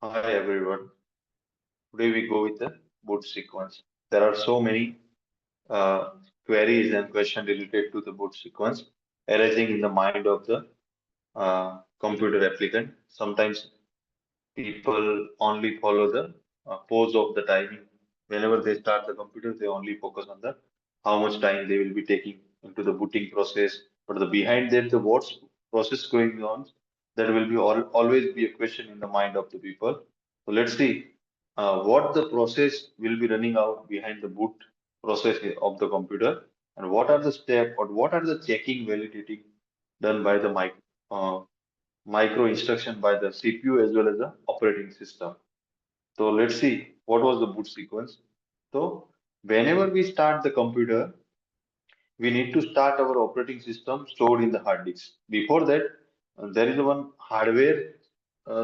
Hi everyone. Today we go with the boot sequence. There are so many uh, queries and questions related to the boot sequence arising in the mind of the computer applicant. Sometimes people only follow the pose of the timing. Whenever they start the computer, they only focus on the how much time they will be taking into the booting process. But the behind that, the what's process going on, that will be always be a question in the mind of the people. So let's see what the process will be running out behind the boot process of the computer, and what are the step or what are the checking validating done by the micro instruction by the CPU as well as the operating system. So let's see what was the boot sequence. So whenever we start the computer, we need to start our operating system stored in the hard disk. Before that, there is one hardware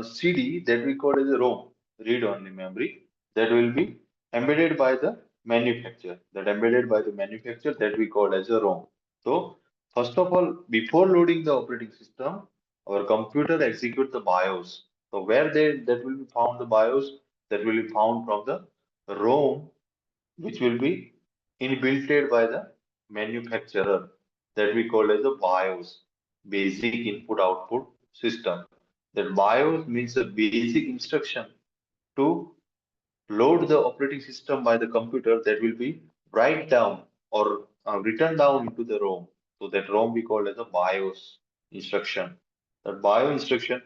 CD that we call as a ROM, read-only memory, that will be embedded by the manufacturer. That embedded by the manufacturer that we call as a ROM. So first of all, before loading the operating system, our computer execute the BIOS. So where they that will be found the BIOS that will be found from the ROM, which will be inbuilt by the manufacturer, that we call as a BIOS, basic input output system. That BIOS means a basic instruction to load the operating system by the computer, that will be write down or written down into the ROM. So that ROM we call as a BIOS instruction. That BIOS instruction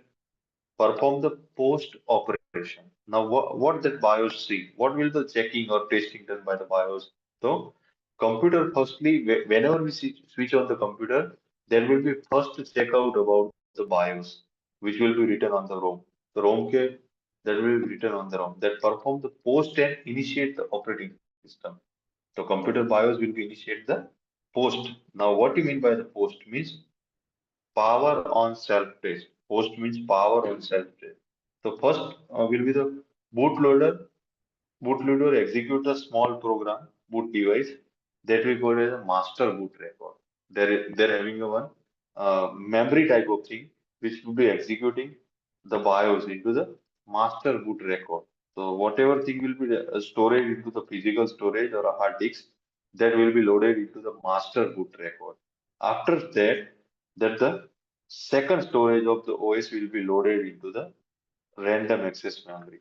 perform the post operation. Now, what that BIOS see? What will the checking or testing done by the BIOS? So, computer firstly, whenever we switch on the computer, there will be first check out about the BIOS, which will be written on the ROM. The ROM that will be written on the ROM that perform the post and initiate the operating system. So, computer BIOS will be initiate the post. Now, what do you mean by the post? Means power on self-test. Post means power on self-test. So first will be the bootloader. Bootloader execute a small program, boot device, that we call as a master boot record. They're having a one memory type of thing which will be executing the BIOS into the master boot record. So whatever thing will be stored into the physical storage or a hard disk, that will be loaded into the master boot record. After that, the second storage of the OS will be loaded into the random access memory.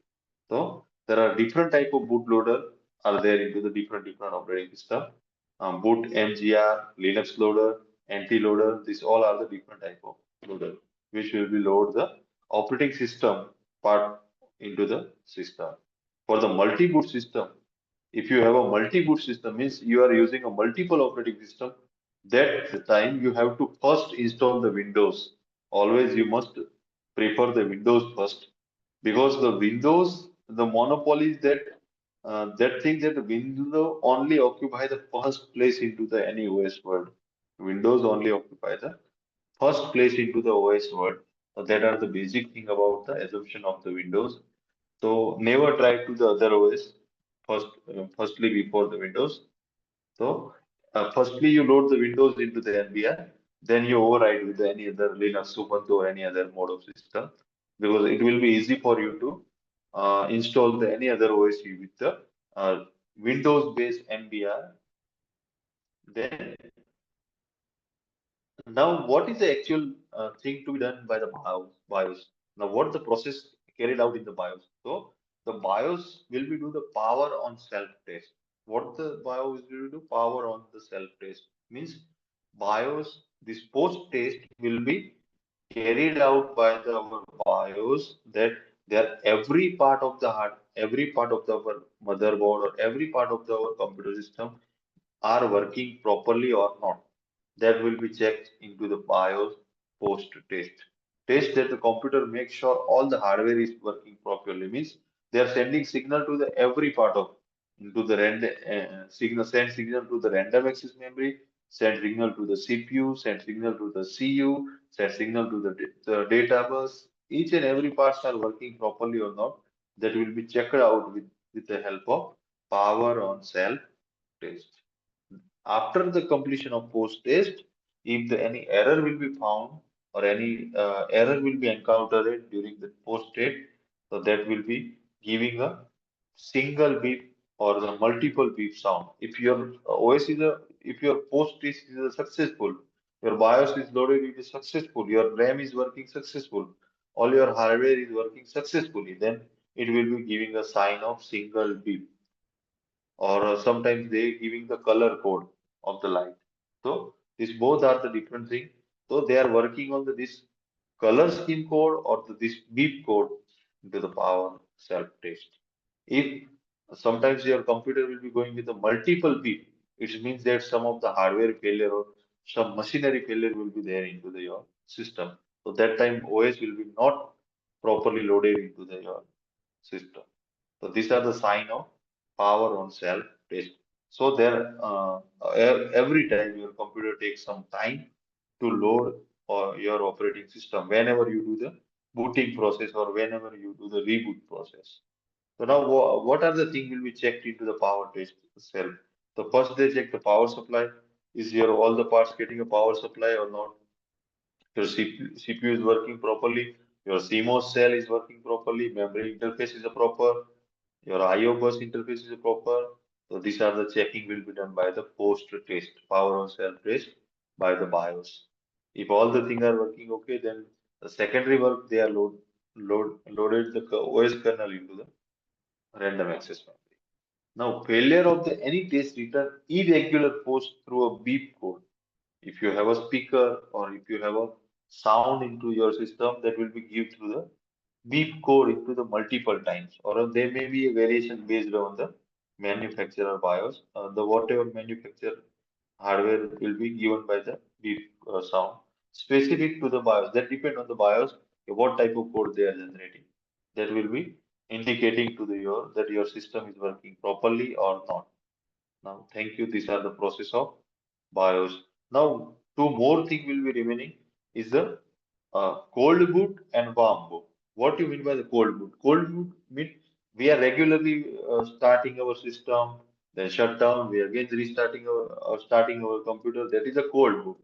So there are different type of bootloader are there into the different operating system. Boot MGR, Linux loader, NT loader. These all are the different type of loader which will be load the operating system part into the system. For the multi-boot system, if you have a multi-boot system, means you are using a multiple operating system. That the time you have to first install the Windows. Always you must prefer the Windows first, because the Windows, the monopoly is that that thing that the Windows only occupy the first place into the any OS world. Windows only occupy the first place into the OS world. So that are the basic thing about the assumption of the Windows. So never try to the other OS firstly before the Windows. So firstly you load the Windows into the NBR, then you override with any other Linux, Ubuntu or any other mode of system, because it will be easy for you to install the any other OS with the Windows based NBR. Then now, what is the actual thing to be done by the BIOS? Now, what the process carried out in the BIOS? So, the BIOS will be do the power on self-test. What the BIOS will do? Power on the self-test means BIOS. This post-test will be carried out by the our BIOS, that there every part of the hard, every part of the our motherboard or every part of the our computer system are working properly or not. That will be checked into the BIOS post test. Test that the computer makes sure all the hardware is working properly. Means they are sending signal to the every part of into the send signal to the random access memory, send signal to the CPU, send signal to the CU, send signal to the data bus. Each and every parts are working properly or not. That will be checked out with the help of power on self test. After the completion of post test, if any error will be found or any error will be encountered during the post test, So that will be giving a single beep or the multiple beep sound. If your OS is if your post is a successful, your BIOS is loaded, it is successful, your RAM is working successful, all your hardware is working successfully, then it will be giving a sign of single beep. Or sometimes they giving the color code of the light. So these both are the different thing. So they are working on this color scheme code or this beep code into the power self test. If sometimes your computer will be going with a multiple beep, it means that some of the hardware failure or some machinery failure will be there into your system. So that time OS will be not properly loaded into your system. So these are the sign of power on self test. So there, every time your computer takes some time to load or your operating system whenever you do the booting process or whenever you do the reboot process. So now, what are the things will be checked into the power test cell? So first they check the power supply. Is your all the parts getting a power supply or not? Your CPU is working properly. Your CMOS cell is working properly. Memory interface is a proper. Your IO bus interface is proper. So these are the checking will be done by the post test, power on cell test by the BIOS. If all the things are working okay, then the secondary work they are loaded the OS kernel into the random access memory. Now, failure of the any test return irregular post through a beep code. If you have a speaker or if you have a sound into your system, that will be give through the beep code into the multiple times, or there may be a variation based on the manufacturer BIOS. The whatever manufacturer hardware will be given by the beep sound specific to the BIOS. That depend on the BIOS what type of code they are generating. That will be indicating to the your that your system is working properly or not. Now, thank you. These are the process of BIOS. Now, two more thing will be remaining is the cold boot and warm boot. What do you mean by the cold boot? Cold boot means we are regularly starting our system, then shut down. We are again restarting starting our computer. That is a cold boot.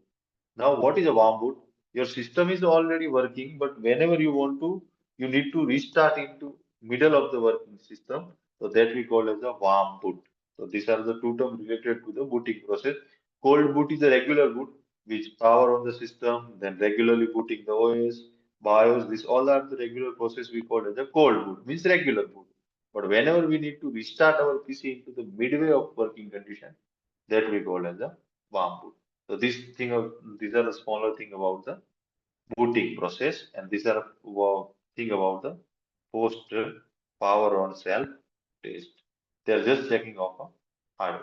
Now, what is a warm boot? Your system is already working, but whenever you want to, you need to restart into middle of the working system. So that we call as a warm boot. So these are the two terms related to the booting process. Cold boot is a regular boot, which power on the system, then regularly booting the OS, BIOS. These all are the regular process we call as a cold boot, means regular boot. But whenever we need to restart our PC into the midway of working condition, that we call as a warm boot. So these are the smaller thing about the booting process, and these are thing about the post power on self test. They are just checking off a hardware.